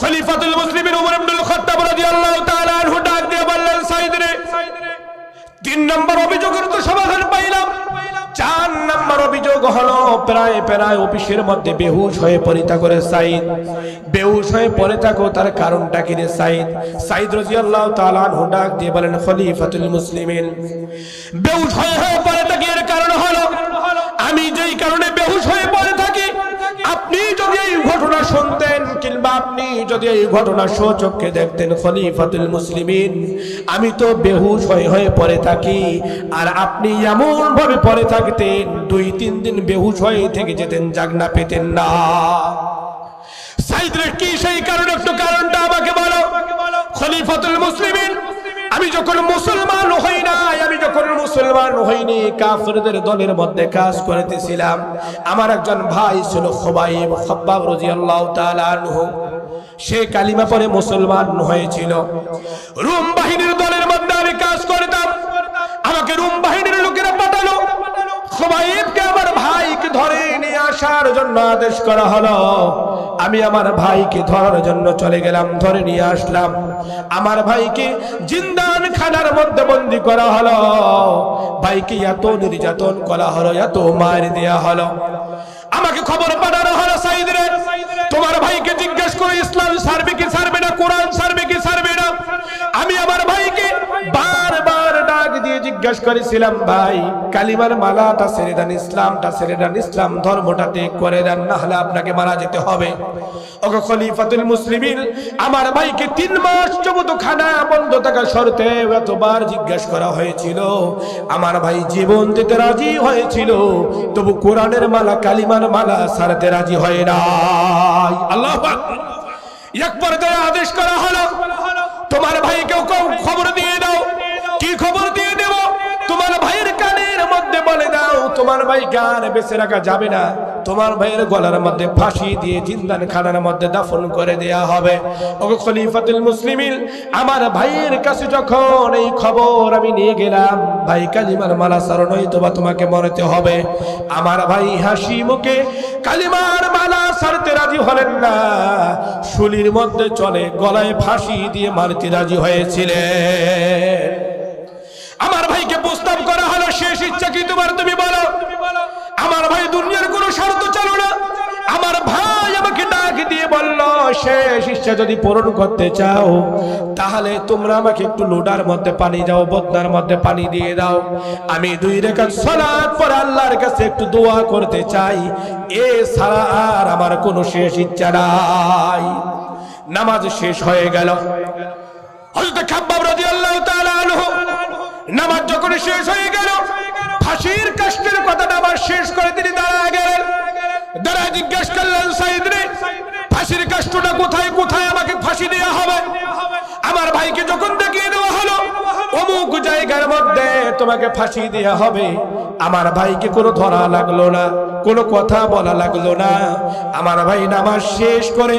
খলিফাতুল মুসলিমিন ওমর ইবনুল খাত্তাব রাদিয়াল্লাহু তাআলা আনহু ডাক দিয়ে বললেন, সাইদ রে, 3 নম্বর অভিযোগের তো সমাধান পাইলাম। 4 নম্বর অভিযোগ হলো প্রায় অফিসের মধ্যে বেহুশ হয়ে পড়ে থাকো রে সাইদ। বেহুশ হয়ে পড়ে থাকো, তার কারণটা কি রে সাইদ? সাইদ রাদিয়াল্লাহু তাআলা আনহু ডাক দিয়ে বলেন, খলিফাতুল মুসলিমিন, বেহুশ হয়ে পড়ে থাকি এর কারণ হলো আমি যেই কারণে বেহুশ হয়ে পড়ে থাকি, আপনি যদি এই ঘটনা শুনতেন কিংবা আপনি যদি এই ঘটনা স্বচক্ষে দেখতেন খলিফাতুল মুসলিমিন, আমি তো বেহুশ হয়ে পড়ে থাকি আর আপনি এমন ভাবে পড়ে থাকতেন 2-3 দিন বেহুশ হয়ে থেকে যেতেন, জাগনা পেতেন না। সাইদ রে, কি সেই কারণ? একটু কারণটা আমাকে বলো। খলিফাতুল মুসলিমিন, আমি যখন মুসলমান হই নাই, আমি যখন মুসলমান হইনি, কাফেরদের দলের মধ্যে কাজ করতেছিলাম। আমার একজন ভাই ছিল খব্বাব রাদিয়াল্লাহু তাআলা আনহু, সে কালিমা পড়ে মুসলমান হয়েছিল। রোম বাহিনীর দলের মধ্যে আমি কাজ করতাম, আমাকে রোম বাহিনীর লোকেরা পাঠালো, খবাইবকে আমার ভাইকে ধরে নিয়ে আসার জন্য আদেশ করা হলো। আমি আমার ভাইকে ধরার জন্য চলে গেলাম, ধরে নিয়ে আসলাম। আমার ভাইকে জিন্দান খানার মধ্যে বন্দী করা হলো। ভাইকে এত নির্যাতন করা হলো, এত মার দেয়া হলো। আমাকে খবর পাঠানো হলো, সাইদ রে, তোমার ভাইকে জিজ্ঞেস করে ইসলাম ছাড়বে কি ছাড়বে না, কোরআন ছাড়বে কি ছাড়বে না। আমি আমার ভাইকে বারবার ডাক দিয়ে জিজ্ঞেস করেছিলাম, ভাই কালিমার মালাটা ছেড়ে দেন, ইসলামটা ছেড়ে দেন, ইসলাম ধর্মটা ত্যাগ করে দেন, না হলে আপনাকে মারা যেতে হবে। ওগো খলিফাতুল মুসলিমিন, আমার ভাইকে 3 মাস যাবত খানা বন্ধ থাকা শর্তে এতবার জিজ্ঞেস করা হয়েছিল। আমার ভাই জীবন দিতে রাজি হয়েছিল, তবু কোরআনের মালা কালিমার মালা ছাড়তে রাজি হয় নাই। আল্লাহু আকবার। এক পর্যায়ে আদেশ করা হলো, তোমার ভাইকেও খবর দিয়ে দাও। কি খবর দিয়ে দেব? তোমার ভাইয়ের কানের মধ্যে বলে দাও, তোমার ভাই গান বেঁচে রাখা যাবে না, তোমার ভাইয়ের গলার মধ্যে ফাঁসি দিয়ে জিন্দান খানার মধ্যে দাফন করে দেয়া হবে। ওগো খলিফাতুল মুসলিমিন, আমার ভাইয়ের কাছে যখন এই খবর আমি নিয়ে গেলাম, ভাই কালিমার মালা ছাড়ো নয়তো বা তোমাকে মরতে হবে। আমার ভাই হাসি মুখে কালিমার মালা ছাড়তে রাজি হলেন না, শুলির মধ্যে চলে গলায় ফাঁসি দিয়ে মারতে রাজি হয়েছিলেন। আমার ভাইকে প্রস্তাব করা হলো, শেষ ইচ্ছা কি তোমার, তুমি বলো। আমার ভাই দুনিয়ার কোনো শর্ত চালো না। আমার ভাই আমাকে ডাক দিয়ে বলল, শেষ ইচ্ছা যদি পূরণ করতে চাও তাহলে তোমরা আমাকে একটু লোডার মধ্যে পানি দাও, বদনার মধ্যে পানি দিয়ে দাও। আমি 2 রাকাত সালাত পড়ে আল্লাহর কাছে একটু দোয়া করতে চাই, এ ছাড়া আর আমার কোনো শেষ ইচ্ছা নাই। নামাজ শেষ হয়ে গেল। হযরত খাব্বাব রাদিয়াল্লাহু তাআলা আনহু নামাজ যখন শেষ হয়ে গেল, ফাঁসির কাষ্ঠের কথাটা আবার শেষ করে তিনি দাঁড়ায় গেলেন। দাঁড়ায় জিজ্ঞেস করলেন, সাইদ রে, ফাঁসির কাষ্ঠটা কোথায়, কোথায় আমাকে ফাঁসি দেওয়া হবে? আমার ভাইকে যখন দেখিয়ে দেওয়া হলো, অমুক জায়গার মধ্যে তোমাকে ফাঁসি দেওয়া হবে। আমার ভাইকে কোনো ধরা লাগলো না, কোনো কথা বলা লাগলো না। আমার ভাই নামাজ শেষ করে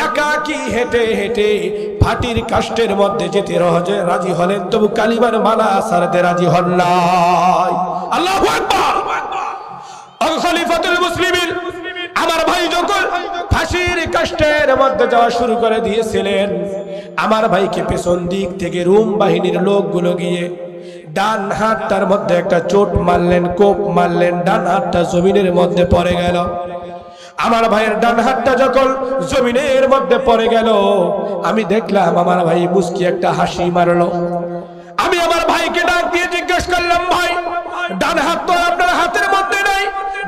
একাকী হেঁটে হেঁটে ফাটির কাষ্ঠের মধ্যে যেতে রাজি হলেন, তবু কালিমার মালা ছাড়তে রাজি হন নাই। আল্লাহু আকবার। খলিফাতুল মুসলিমিন, আমার ভাই যখন ফাঁসির কাষ্ঠের মধ্যে যাওয়া শুরু করে দিয়েছিলেন, আমার ভাইকে পেছন দিক থেকে রোম বাহিনীর লোকগুলো গিয়ে ডান হাতটার মধ্যে একটা চোট মারলেন, কোপ মারলেন, ডান হাতটা জমিনের মধ্যে পড়ে গেল। আমার ভাইয়ের ডান হাতটা যখন জমিনের মধ্যে পড়ে গেল, আমি দেখলাম আমার ভাই মুস্কি একটা হাসি মারলো। আমি আমার ভাইকে ডাক দিয়ে জিজ্ঞেস করলাম, ভাই ডান হাত তো আপনার হাতের মধ্যে নাই,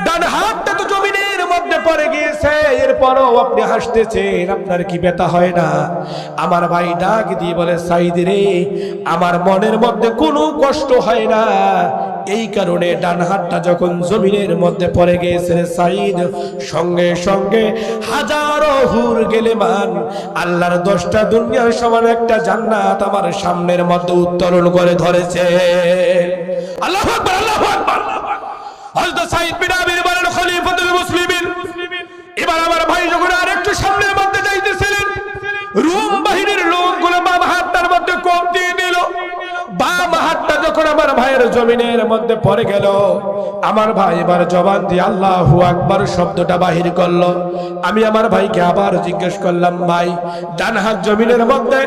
ডান হাতটা তো জমিনের মধ্যে পড়ে গিয়েছে, এরপরও আপনি হাসতেছেন, আপনার কি ব্যথা হয় না? আমার ভাই ডাক দিয়ে বলে, সাইদ রে, আমার মনের মধ্যে কোনো কষ্ট হয় না, এই কারণে ডান হাতটা যখন জমিনের মধ্যে পড়ে গিয়েছে রে সাইদ, সঙ্গে সঙ্গে হাজারো হুর গেলেমান আল্লাহর 10টা দুনিয়ার সমান একটা জান্নাত আমার সামনের মধ্যে উত্তোলন করে ধরেছে। আল্লাহু আকবার, আল্লাহু আকবার। হযরত সাইদ বিন আবির বলেন, খলিফাতুল মুসলিমিন, এবার আমার ভাই যখন আরেকটু সামনের মধ্যে যাইতেছিলেন, রোম বাহিনীর লোকগুলো বাম হাতটার মধ্যে কোপ দিয়ে দিল। বাম হাতটা যখন আমার ভাইয়ের জমিনের মধ্যে পড়ে গেল, আমার ভাই এবার জবান দিয়ে আল্লাহু আকবার শব্দটা বাহির করলো। আমি আমার ভাইকে আবার জিজ্ঞেস করলাম, ভাই ডান হাত জমিনের মধ্যে,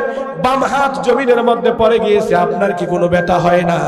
বাম হাত জমিনের মধ্যে পড়ে গিয়েছে, আপনার কি কোনো ব্যথা হয় না?